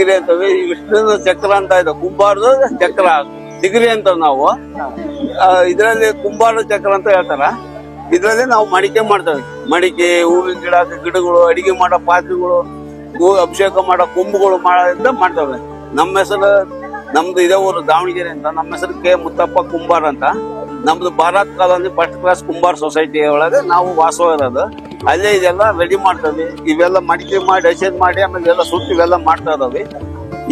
Degree ಅಂತವೆ. Vishnu ಚಕ್ರ ಅಂತ ಇದೆ, ಕುಂಬಾರದ ಚಕ್ರ ಡಿಗ್ರಿ ಅಂತ ನಾವು ಇದ್ರಲ್ಲಿ ಕುಂಬಾರ ಚಕ್ರ ಅಂತ ಹೇಳ್ತಾರ. ಇದ್ರಲ್ಲಿ ನಾವು ಮಡಿಕೆ ಮಾಡ್ತೇವೆ. ಮಡಿಕೆ, ಹೂವಿನ ಗಿಡಗಳು, ಅಡಿಗೆ ಮಾಡೋ ಪಾತ್ರೆಗಳು, ಅಭಿಷೇಕ ಮಾಡೋ ಕೊಂಬುಗಳು ಮಾಡ್ತೇವೆ. ನಮ್ಮ ಹೆಸರು, ನಮ್ದು ಇದೇ ಊರು ದಾವಣಗೆರೆ ಅಂತ. ನಮ್ಮ ಹೆಸರು ಕೆ ಮುತ್ತಪ್ಪ ಕುಂಬಾರ್ ಅಂತ. ನಮ್ದು Bharat colony first class Kumbar society ಒಳಗೆ ನಾವು ವಾಸವಿರೋದು. ಅಲ್ಲೇ ಇದೆಲ್ಲ ರೆಡಿ ಮಾಡ್ತೇವೆ. ಇವೆಲ್ಲ ಮಡಿಕೆ ಮಾಡಿ ಹಸಿರು ಮಾಡಿ ಆಮೇಲೆ ಎಲ್ಲ ಸುಟ್ಟು ಇವೆಲ್ಲ ಮಾಡ್ತಾ ಇದಾವೆ.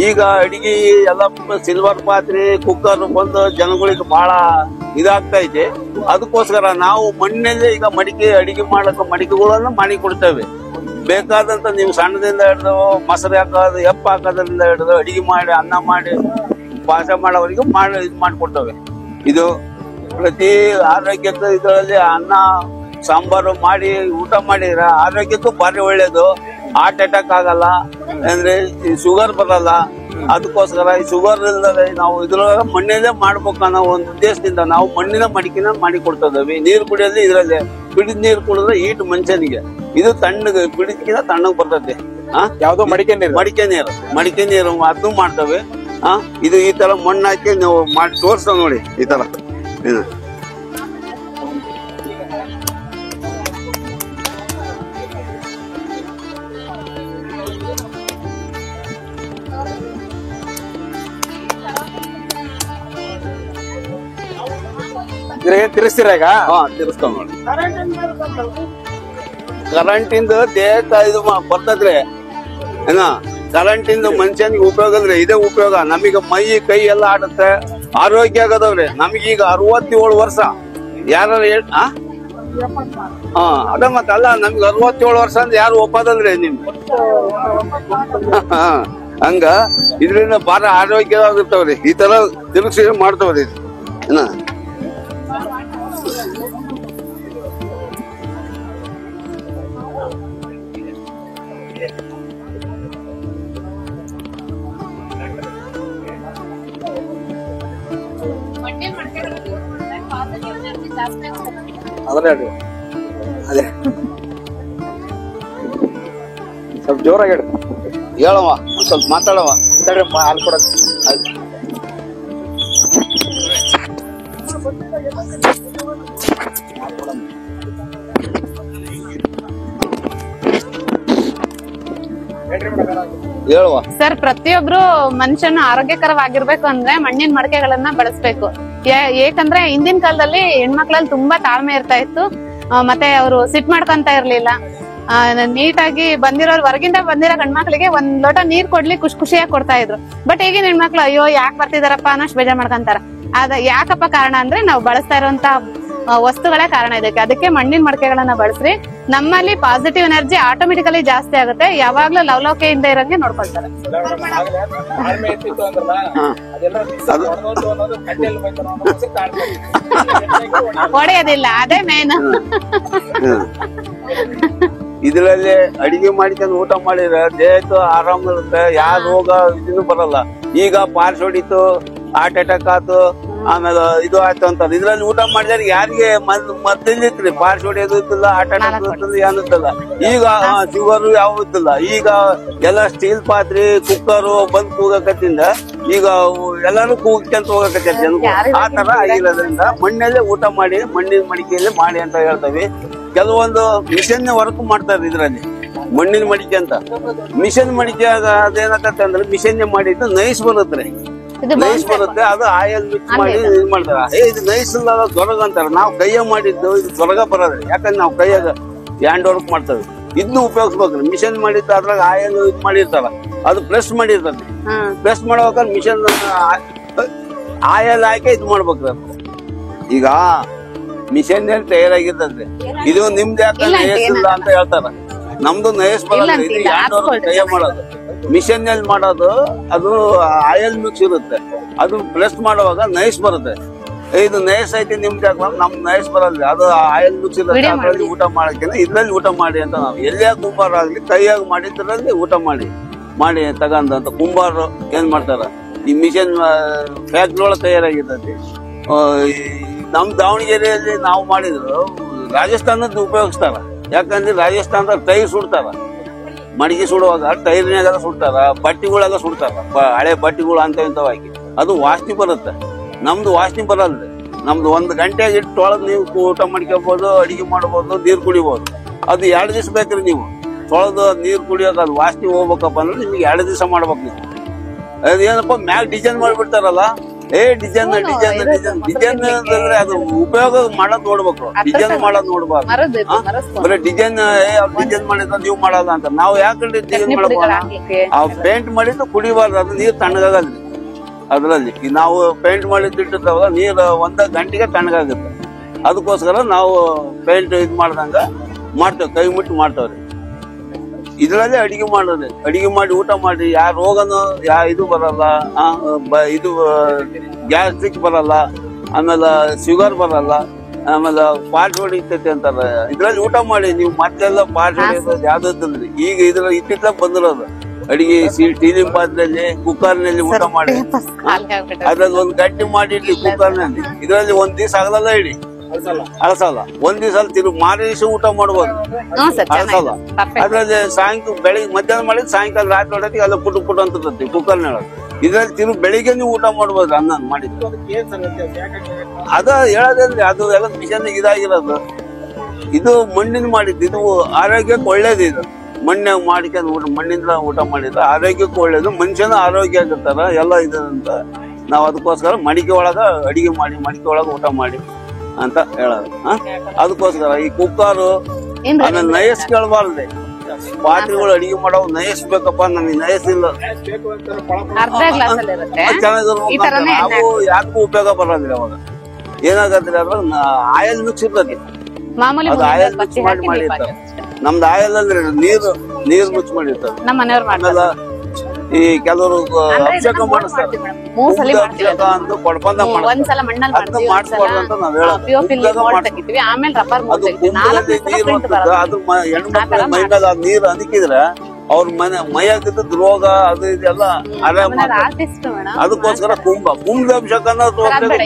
ಈಗ ಅಡಿಗೆ ಎಲ್ಲ ಸಿಲ್ವರ್ ಪಾತ್ರೆ, ಕುಕ್ಕರ್ ಬಂದು ಜನಗಳಿಗೆ ಬಹಳ ಇದಾಗ್ತಾ ಇದೆ. ಅದಕ್ಕೋಸ್ಕರ ನಾವು ಮಣ್ಣಲ್ಲೇ ಈಗ ಮಡಿಕೆ ಅಡಿಗೆ ಮಾಡಕ್ಕೆ ಮಡಿಕೆಗಳನ್ನ ಮಾಡಿ ಕೊಡ್ತೇವೆ. ಬೇಕಾದಂತ ನೀವು ಸಣ್ಣದಿಂದ ಹಿಡಿದು ಮೊಸರು ಹಾಕೋದು, ಎಪ್ಪ ಹಾಕೋದ್ರಿಂದ ಹಿಡಿದು ಅಡಿಗೆ ಮಾಡಿ ಅನ್ನ ಮಾಡಿ ಪಾಕ ಮಾಡೋವರೆಗೂ ಇದು ಮಾಡಿಕೊಡ್ತೇವೆ. ಇದು ಪ್ರತಿ ಆರೋಗ್ಯಕ್ಕೆ ಇದರಲ್ಲಿ ಅನ್ನ ಸಾಂಬಾರು ಮಾಡಿ ಊಟ ಮಾಡಿದ್ರೆ ಆರೋಗ್ಯಕ್ಕೂ ಭಾರಿ ಒಳ್ಳೇದು. ಹಾರ್ಟ್ ಅಟ್ಯಾಕ್ ಆಗಲ್ಲ, ಅಂದ್ರೆ ಶುಗರ್ ಬರಲ್ಲ. ಅದಕ್ಕೋಸ್ಕರ ಈ ಶುಗರ್ ಇಲ್ಲದೆ ನಾವು ಇದ್ರೊಳಗೆ ಮಣ್ಣಲ್ಲೇ ಮಾಡ್ಬೇಕು ಅನ್ನೋ ಒಂದು ಉದ್ದೇಶದಿಂದ ನಾವು ಮಣ್ಣಿನ ಮಡಿಕೆನ ಮಾಡಿ ಕೊಡ್ತಾ ಇದ್ದೇವೆ. ನೀರು ಕುಡಿಯೋದು ಇದ್ರಲ್ಲಿ ಬಿಡಿದ ನೀರು ಕುಡಿದ್ರೆ ಈಟ್ ಮನುಷ್ಯನಿಗೆ ಇದು ತಣ್ಣಗೆ ಬಿಡಿದ್ಕಿಂತ ತಣ್ಣಗ್ ಬರ್ತದೆ. ಯಾವ್ದೋ ಮಡಿಕೆ ನೀರು ಅದನ್ನು ಮಾಡ್ತೇವೆ. ಇದು ಈ ತರ ಮಣ್ಣು ಹಾಕಿ ನಾವು ಮಾಡಿ ತೋರಿಸ್ತೇವೆ ನೋಡಿ. ಈ ತರ ತಿರ್ಸ್ತೀರ ಈಗ? ತಿರ್ಸ್ತಾವ ನೋಡಿ. ಕರೆಂಟಿಂದ ದೇಹ ಇದು ಬರ್ತದ್ರಿ ಏನ. ಕರೆಂಟಿಂದ ಮನುಷ್ಯನಿಗೆ ಉಪಯೋಗ ಅಲ್ರಿ, ಇದೇ ಉಪಯೋಗ. ನಮಗ ಮೈ ಕೈ ಎಲ್ಲ ಆಡುತ್ತೆ, ಆರೋಗ್ಯ ಆಗದವ್ರಿ. ನಮಗೀಗ 67 ವರ್ಷ. ಯಾರು ಅದ ಮತ್ತಲ್ಲ, ನಮ್ಗೆ 67 ವರ್ಷ ಅಂದ್ರೆ ಯಾರು ಒಪ್ಪದಲ್ರಿ ನಿಮ್ಗೆ. ಹಂಗ ಇದ್ರಿಂದ ಬಾಳ ಆರೋಗ್ಯವಾಗಿರ್ತಾವ್ರಿ. ಈ ತರ ತಿರುಗಿಸಿ ಮಾಡ್ತಾವ್ರಿ ಏನ. ಅದೇ ಸ್ವಲ್ಪ ಜೋರಾಗಿ ಹೇಳವ, ಸ್ವಲ್ಪ ಮಾತಾಡವ. ಹಾಲು ಕೊಡಕ್ ಹೇಳುವ. ಸರ್, ಪ್ರತಿಯೊಬ್ರು ಮನುಷ್ಯನ ಆರೋಗ್ಯಕರವಾಗಿರ್ಬೇಕು ಅಂದ್ರೆ ಮಣ್ಣಿನ ಮಡಿಕೆಗಳನ್ನ ಬಳಸ್ಬೇಕು. ಏಕಂದ್ರೆ ಹಿಂದಿನ ಕಾಲದಲ್ಲಿ ಹೆಣ್ಮಕ್ಳಲ್ಲಿ ತುಂಬಾ ತಾಳ್ಮೆ ಇರ್ತಾ ಇತ್ತು. ಮತ್ತೆ ಅವರು ಸಿಟ್ ಮಾಡ್ಕೊಂತ ಇರ್ಲಿಲ್ಲ. ನೀಟಾಗಿ ಹೊರಗಿಂದ ಬಂದಿರೋ ಗಂಡ್ಮಕ್ಳಿಗೆ ಒಂದ್ ಲೋಟ ನೀರ್ ಕೊಡ್ಲಿ ಖುಷಿಯಾಗಿ ಕೊಡ್ತಾ ಇದ್ರು. ಬಟ್ ಈಗಿನ ಹೆಣ್ಮಕ್ಳು ಅಯ್ಯೋ ಯಾಕೆ ಬರ್ತಿದಾರಪ್ಪ ಅನ್ನೋಷ್ಟು ಬೇಜಾರ್ ಮಾಡ್ಕೊಂತಾರ. ಯಾಕಪ್ಪ ಕಾರಣ ಅಂದ್ರೆ ನಾವು ಬಳಸ್ತಾ ಇರುವಂತ ವಸ್ತುಗಳೇ ಕಾರಣ ಇದಕ್ಕೆ. ಅದಕ್ಕೆ ಮಣ್ಣಿನ ಮಡಿಕೆಗಳನ್ನ ಬಳಸ್ರಿ. ನಮ್ಮಲ್ಲಿ ಪಾಸಿಟಿವ್ ಎನರ್ಜಿ ಆಟೋಮೆಟಿಕಲಿ ಜಾಸ್ತಿ ಆಗುತ್ತೆ. ಯಾವಾಗ್ಲೂ ಲವಲವಿಕೆಯಿಂದ ಇರಂಗೆ ನೋಡ್ಕೊಳ್ತಾರೆ. ಹೊಡೆಯೋದಿಲ್ಲ, ಅದೇ ಮೇನ್. ಇದ್ರಲ್ಲಿ ಅಡಿಗೆ ಮಾಡಿಕೊಂಡು ಊಟ ಮಾಡಿದ್ರೆ ದೇಹಕ್ಕೆ ಆರಾಮ ಇರುತ್ತೆ, ಯಾವ ರೋಗ ಇದನ್ನು ಬರಲ್ಲ. ಈಗ ಪಾರ್ಸ್ ಹೊಡಿತು, ಹಾರ್ಟ್ ಅಟ್ಯಾಕ್ ಆಯ್ತು, ಆಮೇಲೆ ಇದು ಆಯ್ತು ಅಂತಾರೆ. ಇದ್ರಲ್ಲಿ ಊಟ ಮಾಡಿದ್ರೆ ಯಾರಿಗೆ ಮೊದ್ಲಿತ್ರಿ ಪಾರ್ಸ್ ಹೊಡಿಯೋದು ಇತ್ತಿಲ್ಲ, ಹಾರ್ಟ್ ಅಟ್ಯಾಕ್ ಇರ್ತಿಲ್ಲ, ಏನಿತ್ತಲ್ಲ. ಈಗ ಶುಗರ್ ಯಾವ ಇತ್ತಿಲ್ಲ. ಈಗ ಎಲ್ಲ ಸ್ಟೀಲ್ ಪಾತ್ರೆ, ಕುಕ್ಕರು ಬಂದ್ ಕೂಗಕತ್ತಿಂದ ಈಗ ಎಲ್ಲರೂ ಕೂಗಕ್ಕಿಂತ ಹೋಗಕತ್ತೈತಿ. ಆ ತರ ಆಗಿರೋದ್ರಿಂದ ಮಣ್ಣಲ್ಲೇ ಊಟ ಮಾಡಿ, ಮಣ್ಣಿನ ಮಡಿಕೆಯಲ್ಲಿ ಮಾಡಿ ಅಂತ ಹೇಳ್ತೇವೆ. ಕೆಲವೊಂದು ಮಿಷನ್ ವರ್ಕ್ ಮಾಡ್ತಾರೆ ಇದ್ರಲ್ಲಿ, ಮಣ್ಣಿನ ಮಡಿಕೆ ಅಂತ. ಮಿಷನ್ ಮಡಿಕೆ ಅದೇನಾಗತ್ತೆ ಅಂದ್ರೆ ಮಿಷನ್ ಮಾಡಿದ್ದು ನೈಸ್ ಬರುತ್ತೆ. ನೈಸ್ ಬರುತ್ತೆ, ಅದು ಆಯಿಲ್ ಮಿಕ್ಸ್ ಮಾಡಿ ಇದು ಮಾಡ್ತಾರ. ಇದು ನೈಸ್ ಇಲ್ಲ, ದೊರಗ ಅಂತಾರ. ನಾವು ಕೈಯ ಮಾಡಿದ್ದು ಇದು ದೊರಗ ಬರೋದ್ರಿ. ಯಾಕಂದ್ರೆ ನಾವು ಕೈಯಾಗ ಹ್ಯಾಂಡ್ ವರ್ಕ್ ಮಾಡ್ತೇವೆ. ಇದನ್ನು ಉಪಯೋಗಿಸ್ಬೇಕ್ರಿ. ಮಿಷನ್ ಮಾಡಿದ್ದು ಅದ್ರಾಗ ಆಯಿಲ್ ಇದು ಮಾಡಿರ್ತಾರ, ಅದು ಪ್ರೆಸ್ ಮಾಡಿರ್ತದೆ. ಪ್ರೆಸ್ ಮಾಡ್ಬೇಕಾದ್ರೆ ಮಿಷನ್ ಆಯಿಲ್ ಹಾಕಿ ಇದು ಮಾಡ್ಬೇಕ್ರಿ. ಈಗ ಮಿಷನ್ ತಯಾರಾಗಿರ್ತದ್ರಿ. ಇದು ನಿಮ್ದು ಯಾಕೆ ನೈಸ್ ಇಲ್ಲ ಅಂತ ಹೇಳ್ತಾರ. ನಮ್ದು ನೈಸ್ ಬರೋದ್ರಿ. ಇದು ಹ್ಯಾಂಡ್ ವರ್ಕ್ ಕೈಯ ಮಾಡೋದು. ಮಿಷನ್ ನಲ್ಲಿ ಮಾಡೋದು ಅದು ಆಯಿಲ್ ಮಿಕ್ಸ್ ಇರುತ್ತೆ. ಅದು ಪ್ರೆಸ್ ಮಾಡುವಾಗ ನೈಸ್ ಬರುತ್ತೆ. ಇದು ನೈಸ್ ಐತಿ ನಿಮ್ಗೆ ನಮ್ ನೈಸ್ ಬರಲ್ರಿ. ಅದು ಆಯಿಲ್ ಮಿಕ್ಸ್ ಇರುತ್ತೆ. ಅದ್ರಲ್ಲಿ ಊಟ ಮಾಡಕ್ಕೆ ಇದ್ರಲ್ಲಿ ಊಟ ಮಾಡಿ ಅಂತ ನಾವು ಎಲ್ಲೇ ಕುಂಬಾರ ಆಗ್ಲಿ ಕೈಯಾಗ ಮಾಡಿದ್ರಲ್ಲಿ ಊಟ ಮಾಡಿ ತಗಂತ ಕುಂಬಾರ ಏನ್ ಮಾಡ್ತಾರ, ಈ ಮಿಷನ್ ಫ್ಯಾಕ್ಟ್ರಿ ಒಳಗೆ ತಯಾರಾಗಿರ್ತೈತಿ. ನಮ್ ದಾವಣಗೆರೆಯಲ್ಲಿ ನಾವು ಮಾಡಿದ್ರು ರಾಜಸ್ಥಾನದ ಉಪಯೋಗಿಸ್ತಾರ. ಯಾಕಂದ್ರೆ ರಾಜಸ್ಥಾನದಾಗ ಕೈ ಸುಡ್ತಾರ. ಮಡಿಗೆ ಸುಡುವಾಗ ಟೈರ್ನಾಗೆಲ್ಲ ಸುಡ್ತಾರ, ಬಟ್ಟಿಗಳೆಲ್ಲ ಸುಡ್ತಾರ, ಹಳೆ ಬಟ್ಟಿಗಳು ಅಂತ ಇಂಥವ್ ಹಾಕಿ ಅದು ವಾಸನೆ ಬರುತ್ತೆ. ನಮ್ದು ವಾಸನೆ ಬರಲ್ರಿ. ನಮ್ದು 1 ಗಂಟೆಗೆ ಇಟ್ಟು ತೊಳೆದು ನೀವು ಊಟ ಮಾಡ್ಕೋಬಹುದು, ಅಡಿಗೆ ಮಾಡ್ಬೋದು, ನೀರ್ ಕುಡಿಬಹುದು. ಅದು 2 ದಿವಸ ಬೇಕ್ರಿ. ನೀವು ತೊಳೆದು ನೀರ್ ಕುಡಿಯೋದು ಅದು ವಾಸನೆ ಹೋಗ್ಬೇಕಪ್ಪ ಅಂದ್ರೆ ನಿಮ್ಗೆ 2 ದಿವಸ ಮಾಡ್ಬೇಕು ನೀವು. ಅದೇನಪ್ಪ ಮ್ಯಾಗ್ ಡಿಸೈನ್ ಮಾಡ್ಬಿಡ್ತಾರಲ್ಲ, ಡಿಸೈನ್ ಅಂದ್ರೆ ಅದು ಉಪಯೋಗ ಮಾಡೋದ್ ನೋಡ್ಬೇಕು, ಡಿಸೈನ್ ಮಾಡೋದ್ ನೋಡ್ಬಾರ್ದು. ಬರೀ ಡಿಸೈನ್ ಡಿಸೈನ್ ಮಾಡಿದ್ರೆ ನೀವು ಮಾಡಲ್ಲ ಅಂತ ನಾವು ಯಾಕೆ ಡಿಸೈನ್ ಮಾಡಬಹುದು? ಆ ಪೇಂಟ್ ಮಾಡಿದ್ದು ಕುಡಿಬಾರ್ದು, ಅದು ನೀರ್ ತಣ್ಣಗಾಗಲ್ರಿ. ಅದ್ರಲ್ಲಿ ನಾವು ಪೇಂಟ್ ಮಾಡಿದ್ದು ಇಟ್ಟಿರ್ತಾವಲ್ಲ, ನೀರ್ 1 ಗಂಟೆಗೆ ತಣ್ಣಗಾಗುತ್ತೆ. ಅದಕ್ಕೋಸ್ಕರ ನಾವು ಪೇಂಟ್ ಇದ್ ಮಾಡ್ದಂಗ ಮಾಡ್ತೇವೆ, ಕೈ ಮುಟ್ಟಿ ಮಾಡ್ತೇವ್ರಿ. ಇದ್ರಲ್ಲೇ ಅಡಿಗೆ ಮಾಡೋದು, ಅಡಿಗೆ ಮಾಡಿ ಊಟ ಮಾಡಿ ಯಾ ರೋಗನು ಇದು ಬರಲ್ಲ, ಇದು ಗ್ಯಾಸ್ಟ್ರಿಕ್ ಬರಲ್ಲ, ಆಮೇಲೆ ಶುಗರ್ ಬರಲ್ಲ, ಆಮೇಲೆ ಪಾಟ್ ಹೊಡಿತೈತಿ ಅಂತಾರ. ಇದ್ರಲ್ಲಿ ಊಟ ಮಾಡಿ ನೀವು ಮತ್ತೆಲ್ಲ ಪಾಟ್ ಹೊಡಿಯೋದು ಯಾವ್ದಿಲ್ರಿ. ಈಗ ಇದ್ರ ಇತ್ತಿತ್ತ ಬಂದಿರೋದು ಅಡಿಗೆ ಸ್ಟೀಲಿನ ಪಾತ್ರೆಯಲ್ಲಿ, ಕುಕ್ಕರ್ನಲ್ಲಿ ಊಟ ಮಾಡಿ ಅದ್ರಲ್ಲಿ 1 ಗಂಟೆ ಮಾಡಿ ಇಡ್ಲಿ ಕುಕ್ಕರ್ನಲ್ಲಿ. ಇದ್ರಲ್ಲಿ 1 ದಿವಸ ಆಗಲ್ಲ ಇಡಿ, ಅಳಸಲ್ಲ. 1 ದಿವಸ ತಿರುಗಿ ಮಾರನೇ ದಿವಸ ಊಟ ಮಾಡ್ಬೋದು, ಅಳಸಲ್ಲ. ಅದ್ರಲ್ಲಿ ಸಾಯಂಕಾಲ ಬೆಳಿಗ್ಗೆ ಮಧ್ಯಾಹ್ನ ಮಾಡಿದ್ ಸಾಯಂಕಾಲ ರಾತ್ರಿ ಹೊಡೋದಿಗೆ ಎಲ್ಲ ಪುಟ್ಟು ಪುಟ್ಟು ಅಂತ ಕುಕ್ಕರ್ನ. ಇದ್ರಲ್ಲಿ ತಿರುಗಿ ಬೆಳಿಗ್ಗೆ ನೀವು ಊಟ ಮಾಡ್ಬೋದು ಅನ್ನ ಮಾಡಿದ್ದು. ಅದ ಹೇಳೋದ್ರಿ, ಅದು ಎಲ್ಲ ಮಿಷನ್ ಇದಾಗಿರೋದು. ಇದು ಮಣ್ಣಿನ ಮಾಡಿದ್ದು, ಇದು ಆರೋಗ್ಯಕ್ಕೆ ಒಳ್ಳೇದು. ಇದು ಮಣ್ಣಾಗ ಮಾಡ್ಕೊಂಡು ಮಣ್ಣಿಂದ ಊಟ ಮಾಡಿದ್ರೆ ಆರೋಗ್ಯಕ್ಕೆ ಒಳ್ಳೇದು, ಮನುಷ್ಯನ ಆರೋಗ್ಯ ಆಗಿರ್ತಾರ ಎಲ್ಲ ಇದು ಅಂತ. ನಾವ್ ಅದಕ್ಕೋಸ್ಕರ ಮಡಿಕೆ ಒಳಗ ಅಡಿಗೆ ಮಾಡಿ, ಮಡಿಕೆ ಒಳಗ ಊಟ ಮಾಡಿ ಅಂತ ಹೇಳೋದು. ಅದಕ್ಕೋಸ್ಕರ ಈ ಕುಕ್ಕರು ಆಮೇಲೆ ನಯಸ್ ಕೇಳಬಾರ್ದೆ. ಪಾತ್ರೆಗಳು ಅಡಿಗೆ ಮಾಡೋ ನಯಸ್ಬೇಕಪ್ಪ, ನಮಗೆ ನಯಸ್ಸಿಲ್ಲ ಚೆನ್ನಾಗಿರ್ಬೇಕು. ನಾವು ಯಾಕೂ ಉಪಯೋಗ ಬರೋದಿಲ್ಲ. ಅವಾಗ ಏನಾಗತ್ರಿ ಅಂದ್ರೆ ಆಯಲ್ ಮಿಕ್ಸ್ ಇರ್ತದೆ, ಅದು ಆಯಲ್ ಮಿಕ್ಸ್ ಮಾಡಿರ್ತಾರೆ. ನಮ್ದು ಆಯಲ್ ಅಂದ್ರೆ ನೀರ್ ಮಿಕ್ಸ್ ಮಾಡಿರ್ತಾರೆ. ಆಮೇಲೆ ಈ ಕೆಲವರು ಅಭಿಷೇಕ ಮಾಡಿಸ್ತಾರೆ, ಅಭಿಷೇಕ ಅಂತ ಕೊಡ್ಬಂದ ಅದನ್ನ ಮಾಡಿಸ್ಬಾರ್ದು ಅಂತ ನಾವ್ ಹೇಳೋದು. ಅದು ಕುಂಭದಲ್ಲಿ ನೀರ್ ಬರ್ತದೆ, ಅದು ಹೆಣ್ಮಕ್ಳ ಮೈ ಮೇಲೆ ಆ ನೀರ್ ಅನಿಕಿದ್ರೆ ಅವ್ರ ಮೈಯಾಗಿದ್ದ ರೋಗ ಅದು ಇದೆಲ್ಲ ಆರಾಮ. ಅದಕ್ಕೋಸ್ಕರ ಕುಂಭದ ಅಭಿಷೇಕ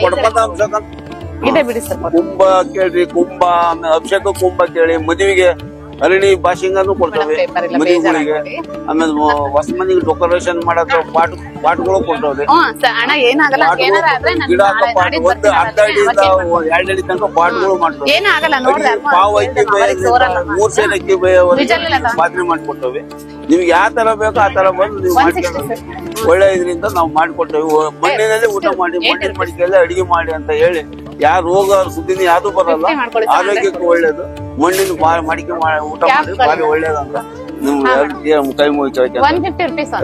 ಕೊಡ್ಬಂದ ಅಭಿಷೇಕ ಕುಂಭ ಕೇಳ್ರಿ. ಕುಂಭ ಆಮೇಲೆ ಅಭಿಷೇಕ ಕುಂಭ ಕೇಳಿ, ಮದುವೆಗೆ ಅರಳಿ ಬಾಶಿಂಗನು ಕೊಡ್ತೇವೆ ಮದುವೆಗಳಿಗೆ. ಆಮೇಲೆ ಹೊಸ ಮನೆಗೆ ಡೆಕೋರೇಷನ್ ಮಾಡಕ್ ಪಾಟ್ಗಳು ಕೊಡ್ತೇವೆ. ಗಿಡ ಪಾಟ್ 1 ಅರ್ಧ ಅಡಿಯಿಂದ 2 ಅಡಿ ತನಕ ಪಾಟ್ಗಳು ಮಾಡ್ತೇವೆ. ಪಾವ್ ಅಕ್ಕಿ 3 ಸೇರ್ ಅಕ್ಕಿ ಪಾತ್ರೆ ಮಾಡ್ಕೊಡ್ತೇವೆ. ನಿಮ್ಗೆ ಯಾವ ತರ ಬೇಕೋ ಆ ತರ ಬಂದು ನೀವು ಮಾಡ್ಕೊಂಡು ಒಳ್ಳೆ ಇದರಿಂದ ನಾವು ಮಾಡ್ಕೊಡ್ತೇವೆ. ಮಣ್ಣಿನಲ್ಲಿ ಊಟ ಮಾಡಿ, ಮಣ್ಣಿನ ಮಡಿಕೆಯಲ್ಲಿ ಅಡಿಗೆ ಮಾಡಿ ಅಂತ ಹೇಳಿ ಯಾರು ರೋಗ ಸುದ್ದಿನ ಯಾವ್ದು ಬರಲ್ಲ, ಆರೋಗ್ಯಕ್ಕೆ ಒಳ್ಳೇದು. ಮಣ್ಣಿನ ಮಡಿಕೆ ಊಟ ಮಾಡಿ ಭಾರಿ ಒಳ್ಳೇದಂತ ನಿಮ್ಗೆ ಕೈ ಮುಗಿಸಿ. 150 ರೂಪೀಸ್